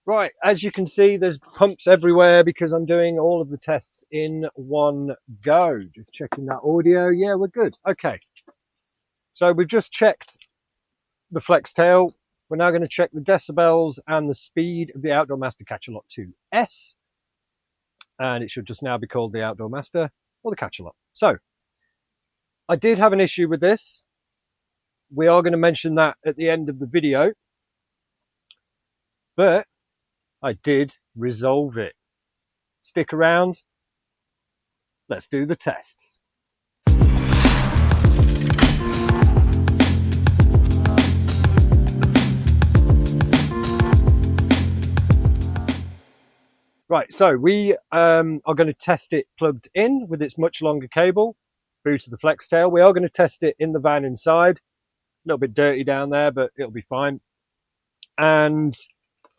Right, as you can see, there's pumps everywhere because I'm doing all of the tests in one go. Just checking that audio. Yeah, we're good. Okay. So we've just checked the flex tail. We're now going to check the decibels and the speed of the Outdoor Master Cachalot 2S. And it should just now be called the Outdoor Master or the Cachalot. So I did have an issue with this. We are going to mention that at the end of the video. But I did resolve it. Stick around. Let's do the tests. Right, so we are going to test it plugged in with its much longer cable through to the flex tail. We are going to test it in the van inside. A little bit dirty down there, but it'll be fine. And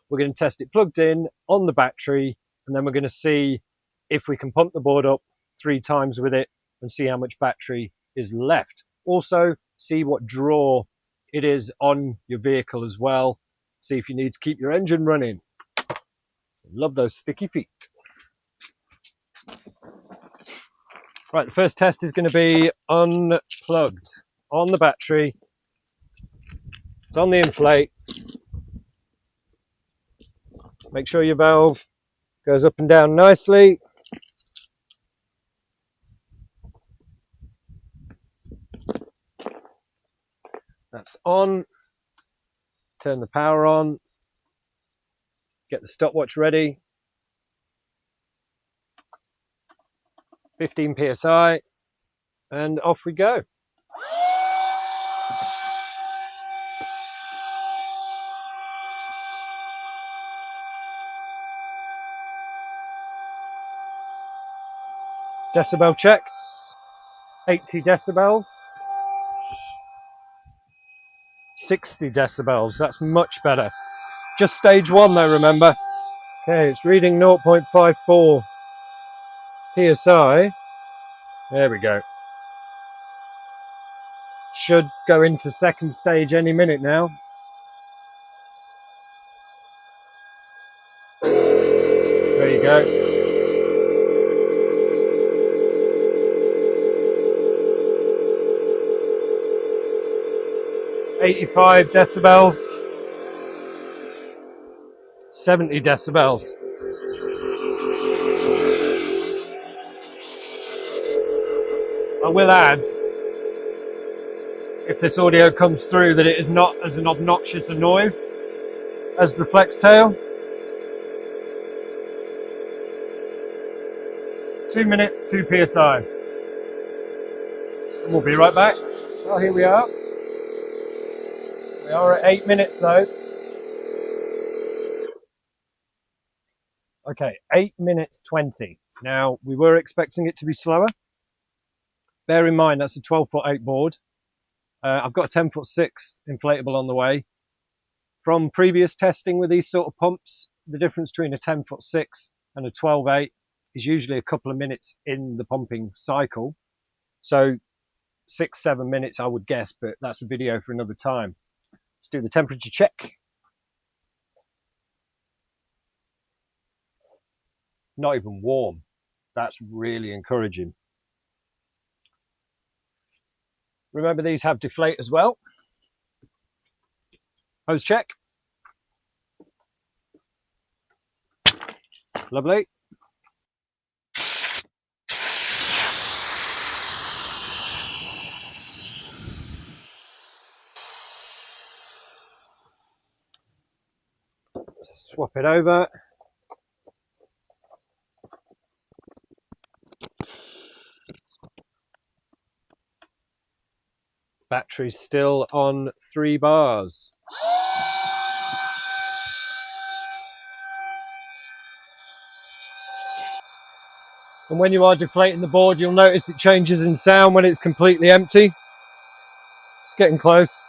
we're going to test it plugged in on the battery, and then we're going to see if we can pump the board up 3 times with it and see how much battery is left. Also, see what draw it is on your vehicle as well. See if you need to keep your engine running. Love those sticky feet. Right, the first test is going to be unplugged on the battery. It's on the inflate. Make sure your valve goes up and down nicely. That's on. Turn the power on. Get the stopwatch ready. 15 psi, and off we go. Decibel check. 80 decibels. 60 decibels. That's much better. Just stage 1 though, remember. Okay, it's reading 0.54 psi. There we go. Should go into second stage any minute now. There you go. "85 decibels. 70 decibels. I will add, if this audio comes through, that it is not as an obnoxious a noise as the flex tail. 2 minutes, 2 psi. And we'll be right back. Well, here we are. We are at 8 minutes though. Okay, 8 minutes 20. Now, we were expecting it to be slower. Bear in mind, that's a 12'8" board. I've got a 10'6" inflatable on the way. From previous testing with these sort of pumps, the difference between a 10'6" and a 12'8" is usually a couple of minutes in the pumping cycle. So 6-7 minutes, I would guess, but that's a video for another time. Let's do the temperature check. Not even warm. That's really encouraging. Remember, these have deflate as well. Hose check. Lovely. Swap it over. Battery's still on 3 bars. And when you are deflating the board, you'll notice it changes in sound when it's completely empty. It's getting close.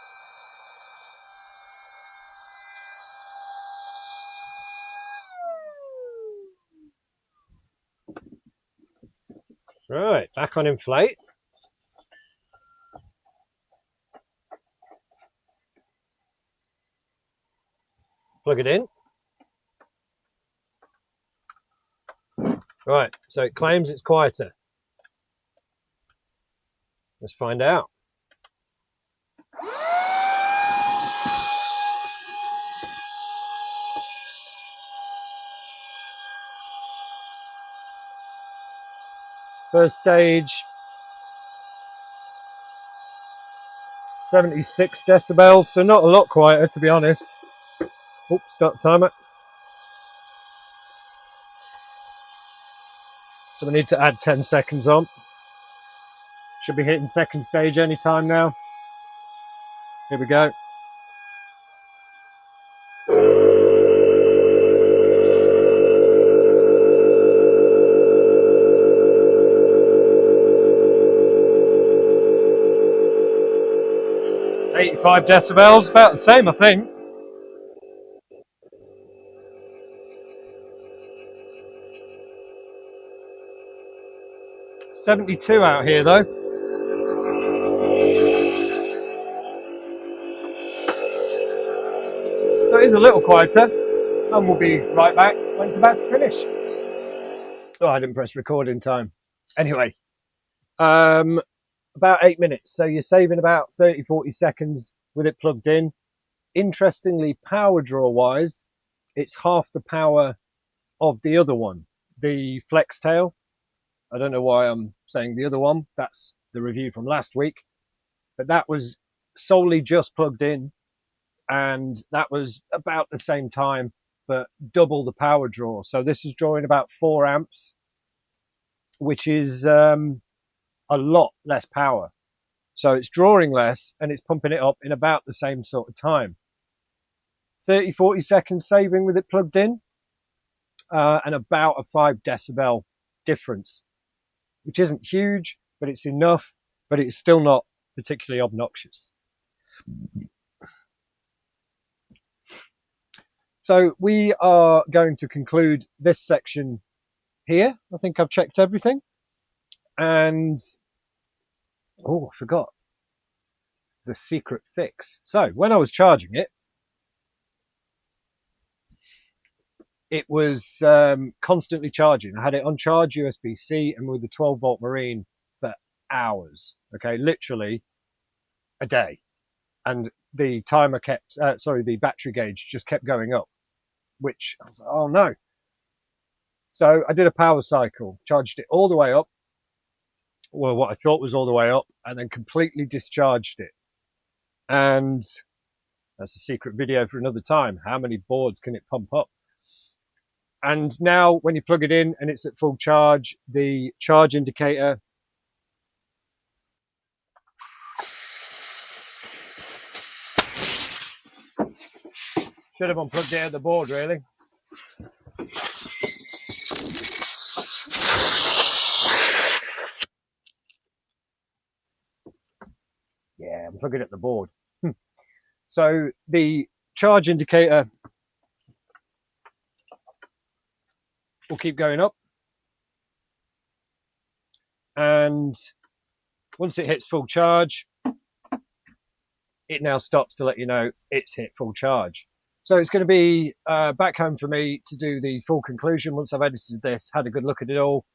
Right, back on inflate. Plug it in. Right, so it claims it's quieter. Let's find out. First stage, 76 decibels, so not a lot quieter, to be honest. Oops, start timer. So we need to add 10 seconds on. Should be hitting second stage any time now. Here we go. .85 decibels, about the same, I think. .72 out here, though. So it is a little quieter, and we'll be right back when it's about to finish. Oh, I didn't press record in time. Anyway, about 8 minutes. So you're saving about 30, 40 seconds with it plugged in. Interestingly, power draw wise, it's half the power of the other one, the Flex Tail. I don't know why I'm saying the other one. That's the review from last week. But that was solely just plugged in. And that was about the same time, but double the power draw. So this is drawing about 4 amps, which is a lot less power. So it's drawing less and it's pumping it up in about the same sort of time. 30, 40 seconds saving with it plugged in, and about a 5 decibel difference, which isn't huge, but it's enough, but it's still not particularly obnoxious. So we are going to conclude this section here. I think I've checked everything. And, oh, I forgot the secret fix. So when I was charging it, it was constantly charging. I had it on charge USB-C and with the 12-volt marine for hours. Okay, literally a day. And the timer kept, the battery gauge just kept going up, which I was like, oh no. So I did a power cycle, charged it all the way up, well, what I thought was all the way up, and then completely discharged it. And that's a secret video for another time. How many boards can it pump up? And now when you plug it in and it's at full charge, the charge indicator should have unplugged it at the board, really. Yeah, unplug it at the board. So the charge indicator will keep going up. And once it hits full charge, it now stops to let you know it's hit full charge. So it's going to be back home for me to do the full conclusion once I've edited this, had a good look at it all.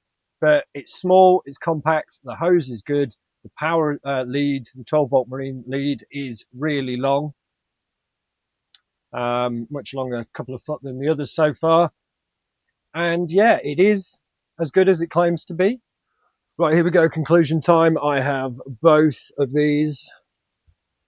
But it's small, it's compact, the hose is good, the power lead, the 12-volt marine lead is really long. Much longer, a couple of foot than the others so far. And yeah, it is as good as it claims to be. Right, here we go, conclusion time. I have both of these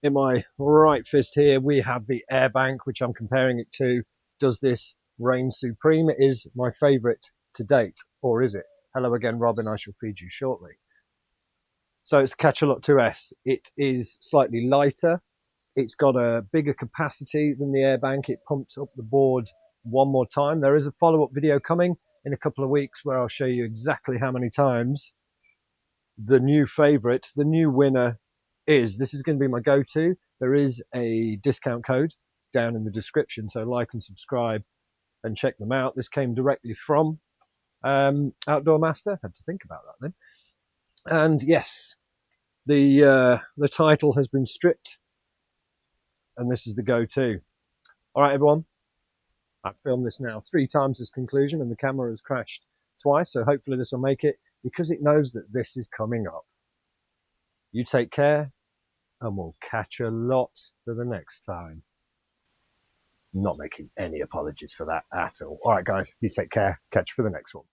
in my right fist here. We have the Air Bank, which I'm comparing it to. Does this reign supreme? It is my favorite to date, or is it? Hello again, Robin, I shall feed you shortly. So it's the Cachalot 2S. It is slightly lighter. It's got a bigger capacity than the Air Bank. It pumped up the board one more time. There is a follow-up video coming in a couple of weeks where I'll show you exactly how many times the new favorite, the new winner is. This is going to be my go-to. There is a discount code down in the description, so like and subscribe and check them out. This came directly from Outdoor Master. Had to think about that then. And yes, the title has been stripped, and this is the go-to. All right, everyone. I've filmed this now 3 times as conclusion, and the camera has crashed twice, so hopefully this will make it, because it knows that this is coming up. You take care, and we'll catch a lot for the next time. Not making any apologies for that at all. All right, guys, you take care. Catch you for the next one.